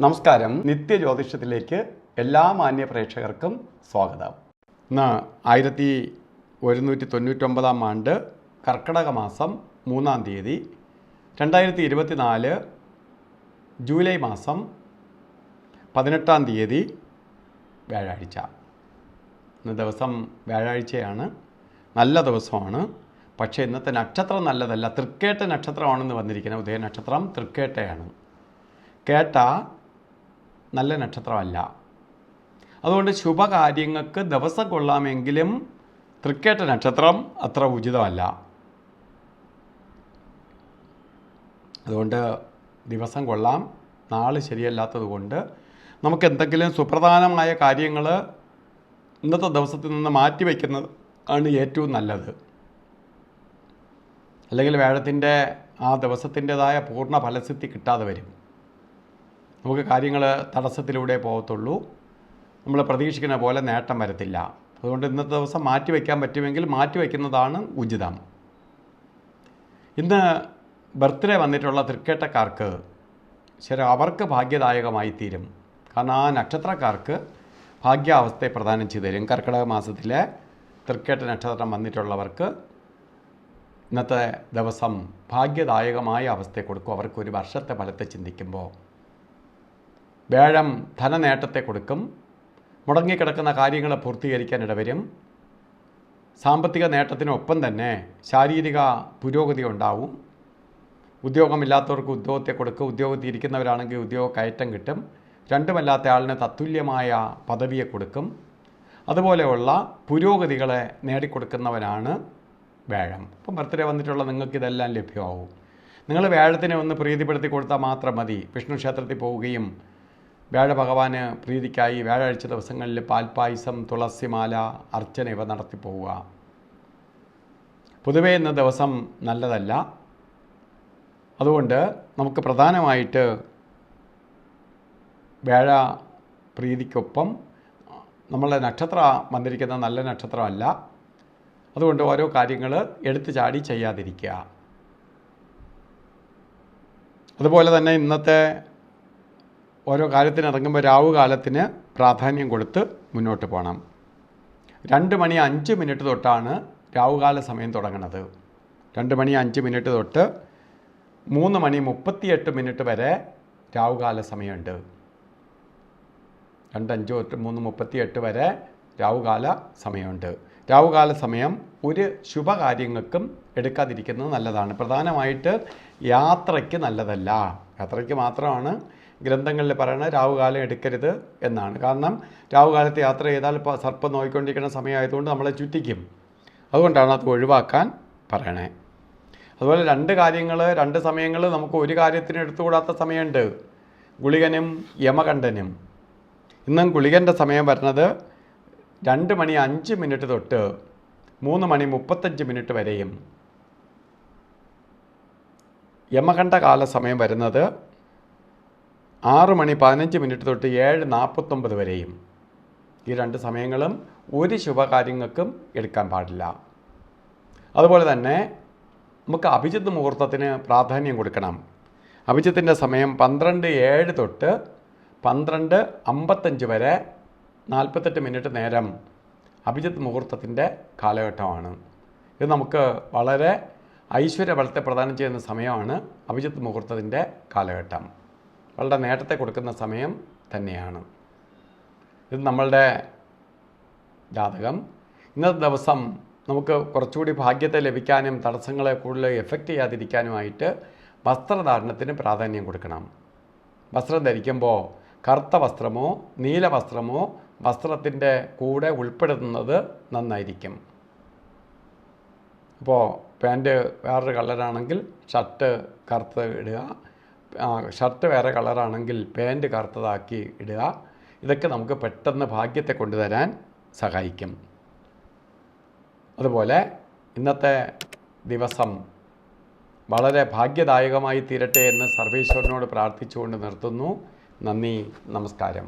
നമസ്കാരം. നിത്യജ്യോതിഷത്തിലേക്ക് എല്ലാ മാന്യ പ്രേക്ഷകർക്കും സ്വാഗതം. ഇന്ന് 1199 ആണ്ട് കർക്കിടക മാസം 3-ാം തീയതി 2024 ജൂലൈ മാസം 18-ാം തീയതി വ്യാഴാഴ്ച. ഇന്ന് ദിവസം വ്യാഴാഴ്ചയാണ്, നല്ല ദിവസമാണ്. പക്ഷേ ഇന്നത്തെ നക്ഷത്രം നല്ലതല്ല. തൃക്കേട്ട നക്ഷത്രമാണെന്ന് വന്നിരിക്കുന്നത്. ഉദയ നക്ഷത്രം തൃക്കേട്ടയാണ്. കേട്ട നല്ല നക്ഷത്രമല്ല. അതുകൊണ്ട് ശുഭകാര്യങ്ങൾക്ക് ദിവസം കൊള്ളാമെങ്കിലും തൃക്കേട്ട നക്ഷത്രം അത്ര ഉചിതമല്ല. അതുകൊണ്ട് ദിവസം കൊള്ളാം, നാള് ശരിയല്ലാത്തത് കൊണ്ട് നമുക്ക് എന്തെങ്കിലും സുപ്രധാനമായ കാര്യങ്ങൾ ഇന്നത്തെ ദിവസത്തിൽ നിന്ന് മാറ്റിവെക്കുന്നത് ആണ് ഏറ്റവും നല്ലത്. അല്ലെങ്കിൽ വ്യാഴത്തിൻ്റെ ആ ദിവസത്തിൻ്റെതായ പൂർണ്ണ ഫലസിദ്ധി കിട്ടാതെ വരും. നമുക്ക് കാര്യങ്ങൾ തടസ്സത്തിലൂടെ പോകത്തുള്ളൂ. നമ്മൾ പ്രതീക്ഷിക്കുന്ന പോലെ നേട്ടം വരത്തില്ല. അതുകൊണ്ട് ഇന്നത്തെ ദിവസം മാറ്റിവെക്കാൻ പറ്റുമെങ്കിൽ മാറ്റിവെക്കുന്നതാണ് ഉചിതം. ഇന്ന് ബർത്ത്ഡേ വന്നിട്ടുള്ള തൃക്കേട്ടക്കാർക്ക് ശരി അവർക്ക് ഭാഗ്യദായകമായി തീരും. കാരണം ആ നക്ഷത്രക്കാർക്ക് ഭാഗ്യാവസ്ഥയെ പ്രദാനം ചെയ്തു തരും. കർക്കിടക മാസത്തിലെ തൃക്കേട്ട നക്ഷത്രം വന്നിട്ടുള്ളവർക്ക് ഇന്നത്തെ ദിവസം ഭാഗ്യദായകമായ അവസ്ഥയെ കൊടുക്കും. അവർക്കൊരു വർഷത്തെ ഫലത്തെ ചിന്തിക്കുമ്പോൾ വ്യാഴം ധനനേട്ടത്തെ കൊടുക്കും. മുടങ്ങിക്കിടക്കുന്ന കാര്യങ്ങൾ പൂർത്തീകരിക്കാൻ ഇടവരും. സാമ്പത്തിക നേട്ടത്തിനൊപ്പം തന്നെ ശാരീരിക പുരോഗതി ഉണ്ടാവും. ഉദ്യോഗമില്ലാത്തവർക്ക് ഉദ്യോഗത്തെ കൊടുക്കും. ഉദ്യോഗത്തിൽ ഇരിക്കുന്നവരാണെങ്കിൽ ഉദ്യോഗ കയറ്റം കിട്ടും. രണ്ടുമല്ലാത്ത ആളിന് തത്തുല്യമായ പദവിയെ കൊടുക്കും. അതുപോലെയുള്ള പുരോഗതികളെ നേടിക്കൊടുക്കുന്നവനാണ് വ്യാഴം. ഇപ്പം ബർത്ത്ഡേ വന്നിട്ടുള്ള നിങ്ങൾക്ക് ഇതെല്ലാം ലഭ്യമാവും. നിങ്ങൾ വ്യാഴത്തിനെ ഒന്ന് പ്രീതിപ്പെടുത്തി കൊടുത്താൽ മാത്രം മതി. വിഷ്ണു ക്ഷേത്രത്തിൽ പോവുകയും വ്യാഴഭഗവാന് പ്രീതിക്കായി വ്യാഴാഴ്ച ദിവസങ്ങളിൽ പാൽപ്പായസം, തുളസിമാല, അർച്ചന ഇവ നടത്തി പോവുക. പൊതുവേ ഇന്ന ദിവസം നല്ലതല്ല. അതുകൊണ്ട് നമുക്ക് പ്രധാനമായിട്ട് വ്യാഴ പ്രീതിക്കൊപ്പം നമ്മളുടെ നക്ഷത്രം വന്നിരിക്കുന്ന നല്ല നക്ഷത്രമല്ല. അതുകൊണ്ട് ഓരോ കാര്യങ്ങൾ എടുത്തു ചാടി ചെയ്യാതിരിക്കുക. അതുപോലെ തന്നെ ഇന്നത്തെ ഓരോ കാര്യത്തിന് ഇറങ്ങുമ്പോൾ രാവുകാലത്തിന് പ്രാധാന്യം കൊടുത്ത് മുന്നോട്ട് പോകണം. 2:05 തൊട്ടാണ് രാവുകാല സമയം തുടങ്ങുന്നത്. 2:05 തൊട്ട് 3:38 വരെ രാവുകാല സമയമുണ്ട്. 2:05 തൊട്ട് 3:38 വരെ രാവുകാല സമയമുണ്ട്. രാവുകാല സമയം ഒരു ശുഭകാര്യങ്ങൾക്കും എടുക്കാതിരിക്കുന്നത് നല്ലതാണ്. പ്രധാനമായിട്ട് യാത്രയ്ക്ക് നല്ലതല്ല. യാത്രയ്ക്ക് മാത്രമാണ് ഗ്രന്ഥങ്ങളിൽ പറയുന്നത് രാവുകാലം എടുക്കരുത് എന്നാണ്. കാരണം രാവുകാലത്ത് യാത്ര ചെയ്താൽ ഇപ്പോൾ സർപ്പം നോക്കിക്കൊണ്ടിരിക്കുന്ന സമയമായതുകൊണ്ട് നമ്മളെ ചുറ്റിക്കും. അതുകൊണ്ടാണ് അത് ഒഴിവാക്കാൻ പറയണേ. അതുപോലെ രണ്ട് സമയങ്ങൾ നമുക്ക് ഒരു കാര്യത്തിന് എടുത്തുകൂടാത്ത സമയമുണ്ട്. ഗുളികനും യമകണ്ഠനും. ഇന്നും ഗുളികൻ്റെ സമയം വരുന്നത് 2:05 തൊട്ട് 3:35 വരെയും യമകണ്ഠ കാല സമയം വരുന്നത് 6:15 തൊട്ട് 7:49 വരെയും. ഈ 2 സമയങ്ങളും ഒരു ശുഭകാര്യങ്ങൾക്കും എടുക്കാൻ പാടില്ല. അതുപോലെ തന്നെ നമുക്ക് അഭിജിത്ത് മുഹൂർത്തത്തിന് പ്രാധാന്യം കൊടുക്കണം. അഭിജിത്തിൻ്റെ സമയം 12:07 തൊട്ട് 12:55 വരെ 48 മിനിറ്റ് നേരം അഭിജിത്ത് മുഹൂർത്തത്തിൻ്റെ കാലഘട്ടമാണ്. ഇത് നമുക്ക് വളരെ ഐശ്വര്യബലത്തെ പ്രദാനം ചെയ്യുന്ന സമയമാണ് അഭിജിത്ത് മുഹൂർത്തത്തിൻ്റെ കാലഘട്ടം. വളരെ നേട്ടത്തെ കൊടുക്കുന്ന സമയം തന്നെയാണ്. ഇത് നമ്മളുടെ ജാതകം. ഇന്നത്തെ ദിവസം നമുക്ക് കുറച്ചുകൂടി ഭാഗ്യത്തെ ലഭിക്കാനും തടസ്സങ്ങളെ കൂടുതൽ എഫക്റ്റ് ചെയ്യാതിരിക്കാനുമായിട്ട് വസ്ത്രധാരണത്തിന് പ്രാധാന്യം കൊടുക്കണം. വസ്ത്രം ധരിക്കുമ്പോൾ കറുത്ത വസ്ത്രമോ നീല വസ്ത്രമോ വസ്ത്രത്തിൻ്റെ കൂടെ ഉൾപ്പെടുത്തുന്നത് നന്നായിരിക്കും. ഇപ്പോൾ പാൻറ്റ് വേറൊരു കളറാണെങ്കിൽ ഷർട്ട് കറുത്ത് ഇടുക. ഷർട്ട് വേറെ കളറാണെങ്കിൽ പാൻറ്റ് കറുത്തതാക്കി ഇടുക. ഇതൊക്കെ നമുക്ക് പെട്ടെന്ന് ഭാഗ്യത്തെ കൊണ്ടുതരാൻ സഹായിക്കും. അതുപോലെ ഇന്നത്തെ ദിവസം വളരെ ഭാഗ്യദായകമായി തീരട്ടെ എന്ന് സർവേശ്വരനോട് പ്രാർത്ഥിച്ചുകൊണ്ട് നിർത്തുന്നു. നന്ദി, നമസ്കാരം.